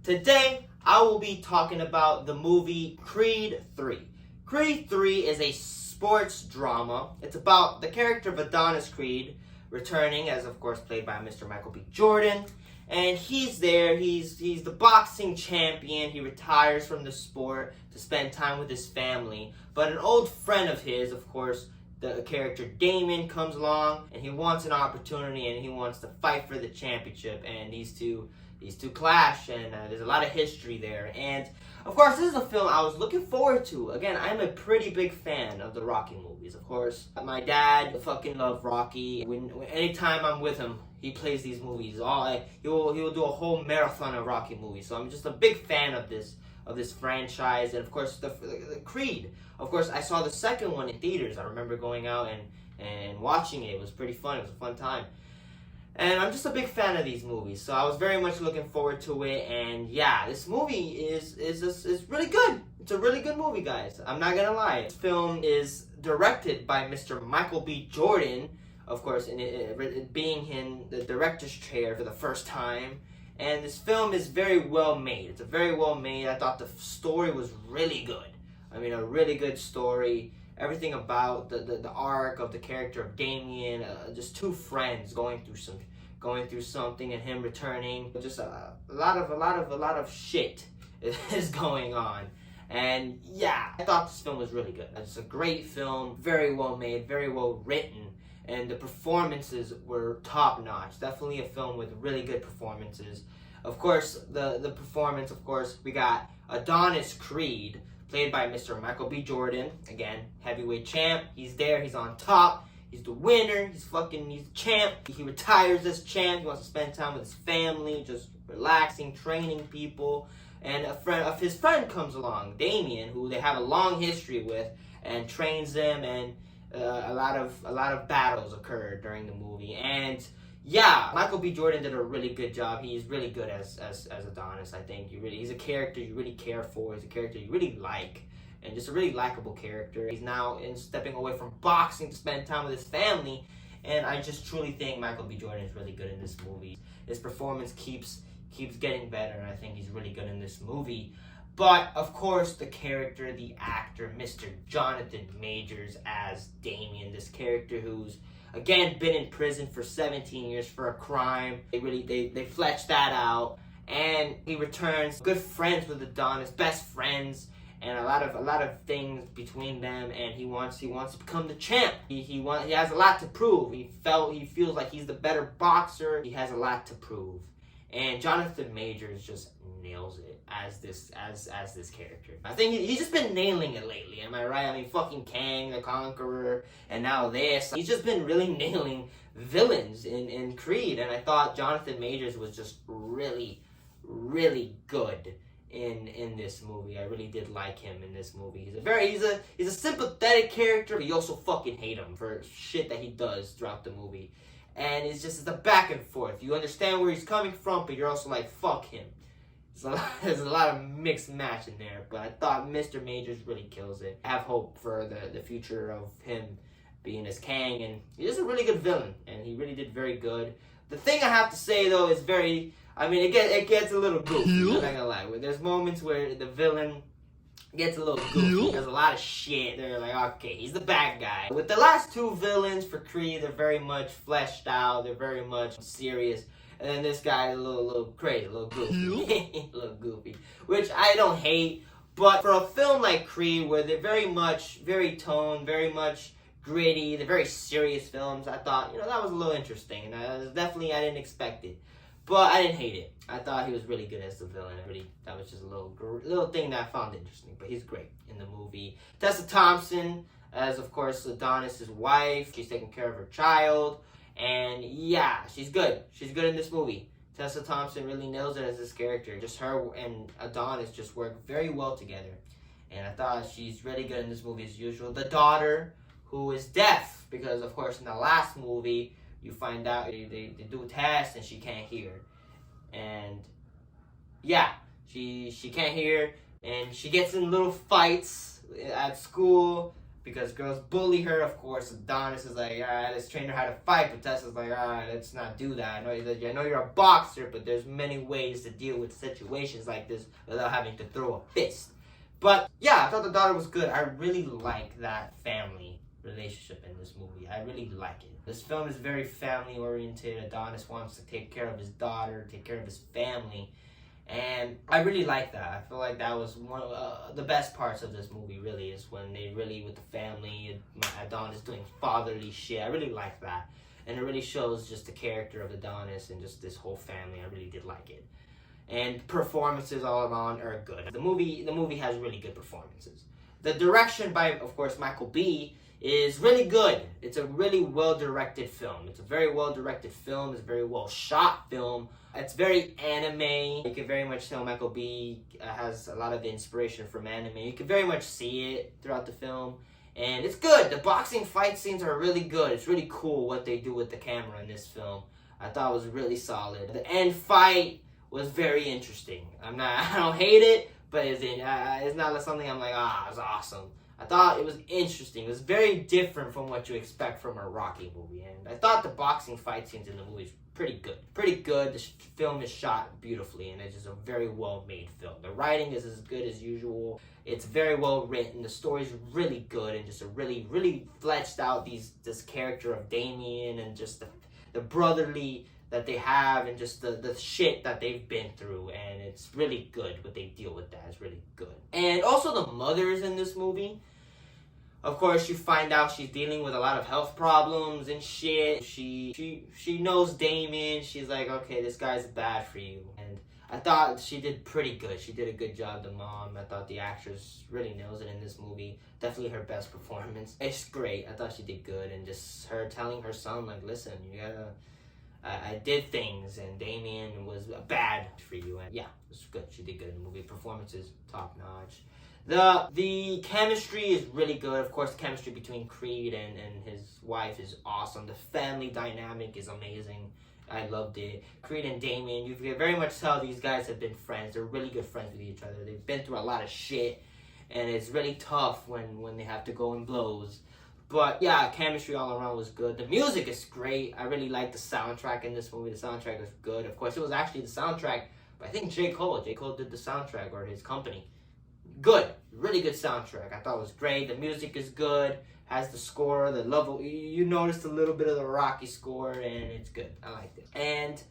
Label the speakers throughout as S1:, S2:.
S1: Today, I will be talking about the movie Creed 3. Creed 3 is a sports drama. It's about the character of Adonis Creed returning, as of course played by Mr. Michael B. Jordan. And he's there, he's the boxing champion. He retires from the sport to spend time with his family. But an old friend of his, of course, the character Damien, comes along and he wants an opportunity and he wants to fight for the championship. And these two clash, and there's a lot of history there. And of course, this is a film I was looking forward to. Again, I'm a pretty big fan of the Rocky movies, of course. My dad fucking loved Rocky. Anytime I'm with him, he plays these movies. He'll do a whole marathon of Rocky movies. So I'm just a big fan of this franchise. And of course, the Creed. Of course, I saw the second one in theaters. I remember going out and watching it. It was pretty fun. It was a fun time. And I'm just a big fan of these movies, so I was very much looking forward to it. And yeah, this movie is really good. It's a really good movie, guys. I'm not gonna lie. This film is directed by Mr. Michael B. Jordan, of course, being in the director's chair for the first time. And this film is very well made. It's a very well made. I thought the story was really good. I mean, a really good story. Everything about the arc of the character of Damien, just two friends going through something and him returning. Just a lot of shit is going on. And yeah, I thought this film was really good. It's a great film, very well made, very well written, and the performances were top notch. Definitely a film with really good performances. Of course, the performance, of course, we got Adonis Creed, played by Mr. Michael B. Jordan. Again, heavyweight champ. He's there. He's on top. He's the winner. He's the champ. He retires as champ. He wants to spend time with his family, just relaxing, training people. And his friend comes along, Damien, who they have a long history with, and trains them. And a lot of battles occurred during the movie. And yeah, Michael B. Jordan did a really good job. He's really good as Adonis, I think. He's a character you really care for. He's a character you really like. And just a really likable character. He's now stepping away from boxing to spend time with his family. And I just truly think Michael B. Jordan is really good in this movie. His performance keeps getting better, and I think he's really good in this movie. But, of course, the character, the actor, Mr. Jonathan Majors as Damien. This character who's again, been in prison for 17 years for a crime. They fleshed that out, and he returns good friends with Adonis, best friends, and a lot of things between them. And he wants to become the champ. He has a lot to prove. He feels like he's the better boxer. He has a lot to prove, and Jonathan Majors just nails it as this character. I think he's just been nailing it lately. Am I right? I mean, fucking Kang the Conqueror, and now this. He's just been really nailing villains in Creed, and I thought Jonathan Majors was just really, really good in this movie. I really did like him in this movie. He's a sympathetic character, but you also fucking hate him for shit that he does throughout the movie. And it's a back and forth. You understand where he's coming from, but you're also like, fuck him. There's a lot of mixed match in there, but I thought Mr. Majors really kills it. I have hope for the future of him being as Kang, and he's a really good villain, and he really did very good. The thing I have to say, though, is it gets a little goofy, I'm not gonna lie. There's moments where the villain gets a little goofy. There's a lot of shit. They're like, okay, he's the bad guy. With the last two villains for Creed, they're very much fleshed out. They're very much serious. And then this guy is a little crazy, a little goofy. A little goofy. Which I don't hate. But for a film like Creed, where they're very toned, very much gritty, they're very serious films, I thought, that was a little interesting. And I didn't expect it. But I didn't hate it. I thought he was really good as the villain. That was just a little thing that I found interesting. But he's great in the movie. Tessa Thompson, as of course Adonis' wife. She's taking care of her child. And yeah, she's good. She's good in this movie. Tessa Thompson really nails it as this character. Just her and Adonis just work very well together. And I thought she's really good in this movie as usual. The daughter, who is deaf, because of course in the last movie, you find out they do a test and she can't hear. And yeah, she can't hear, and she gets in little fights at school because girls bully her. Of course, Adonis is like, alright, let's train her how to fight. But Tessa's like, alright, let's not do that. I know you're a boxer, but there's many ways to deal with situations like this without having to throw a fist. But yeah, I thought the daughter was good. I really like that family relationship in this movie. I really like it. This film is very family oriented. Adonis wants to take care of his daughter, take care of his family. And I really like that. I feel like that was one of the best parts of this movie, really, is when they really, with the family, Adonis doing fatherly shit. I really like that. And it really shows just the character of Adonis and just this whole family. I really did like it. And performances all around are good. The movie has really good performances. The direction by, of course, Michael B. is really good. It's a really well-directed film. It's a very well-directed film. It's a very well-shot film. It's very anime. You can very much tell Michael B. Has a lot of inspiration from anime. You can very much see it throughout the film. And it's good. The boxing fight scenes are really good. It's really cool what they do with the camera in this film. I thought it was really solid. The end fight was very interesting. I don't hate it, but it's not something I'm like, it's awesome. I thought it was interesting. It was very different from what you expect from a Rocky movie. And I thought the boxing fight scenes in the movie is pretty good. Pretty good. The film is shot beautifully, and it's just a very well-made film. The writing is as good as usual. It's very well written. The story's really good, and just a really, really fleshed out this character of Damien, and just the brotherly that they have, and just the shit that they've been through. And it's really good what they deal with. That is really good. And also the mothers in this movie. Of course, you find out she's dealing with a lot of health problems and shit. She knows Damien. She's like, okay, this guy's bad for you. And I thought she did pretty good. She did a good job, the mom. I thought the actress really nails it in this movie. Definitely her best performance. It's great. I thought she did good. And just her telling her son, like, listen, you gotta... I did things, and Damien was bad for you. And yeah, it was good. She did good in the movie. Performances, top notch. The chemistry is really good. Of course, the chemistry between Creed and his wife is awesome. The family dynamic is amazing. I loved it. Creed and Damien, you can very much tell these guys have been friends. They're really good friends with each other. They've been through a lot of shit, and it's really tough when they have to go in blows. But yeah, chemistry all around was good. The music is great. I really like the soundtrack in this movie. The soundtrack was good. Of course, it was actually the soundtrack, but I think J. Cole did the soundtrack, or his company. Good. Really good soundtrack. I thought it was great. The music is good. Has the score, the level. You noticed a little bit of the Rocky score, and it's good. I liked it. And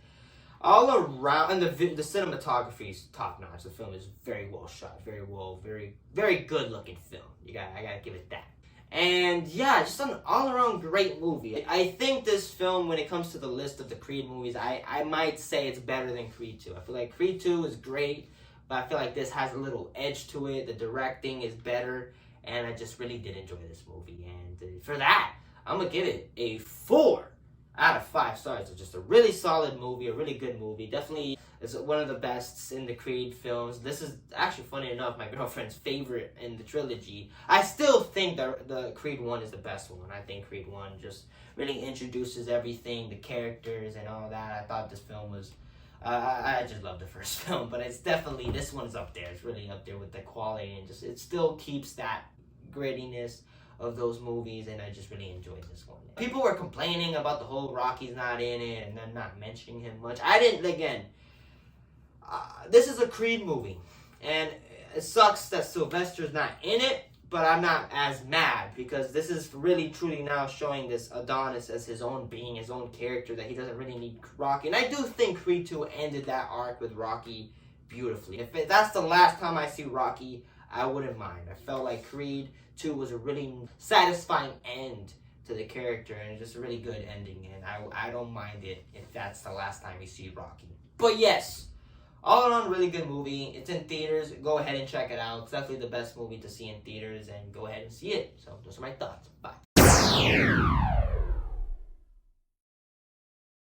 S1: all around, and the cinematography is top notch. The film is very well shot. Very good looking film. I gotta give it that. And yeah, just an all-around great movie. I think this film, when it comes to the list of the Creed movies, I might say it's better than Creed 2. I feel like Creed 2 is great, but I feel like this has a little edge to it. The directing is better, and I just really did enjoy this movie. And for that, I'm going to give it a 4 out of 5 stars. It's just a really solid movie, a really good movie. Definitely is one of the best in the Creed films. This is actually, funny enough, my girlfriend's favorite in the trilogy. I still think the Creed 1 is the best one. I think Creed 1 just really introduces everything, the characters and all that. I thought this film was... I just love the first film, but it's definitely... This one's up there. It's really up there with the quality, and just it still keeps that grittiness of those movies, and I just really enjoyed this one. People were complaining about the whole Rocky's not in it and them not mentioning him much. I didn't, again, this is a Creed movie, and it sucks that Sylvester's not in it, but I'm not as mad, because this is really truly now showing this Adonis as his own being, his own character, that he doesn't really need Rocky. And I do think Creed 2 ended that arc with Rocky beautifully. If that's the last time I see Rocky, I wouldn't mind. I felt like Creed 2 was a really satisfying end to the character, and just a really good ending, and I don't mind it if that's the last time you see Rocky. But yes, all around really good movie. It's in theaters. Go ahead and check it out. It's definitely the best movie to see in theaters, and go ahead and see it. So those are my thoughts. Bye.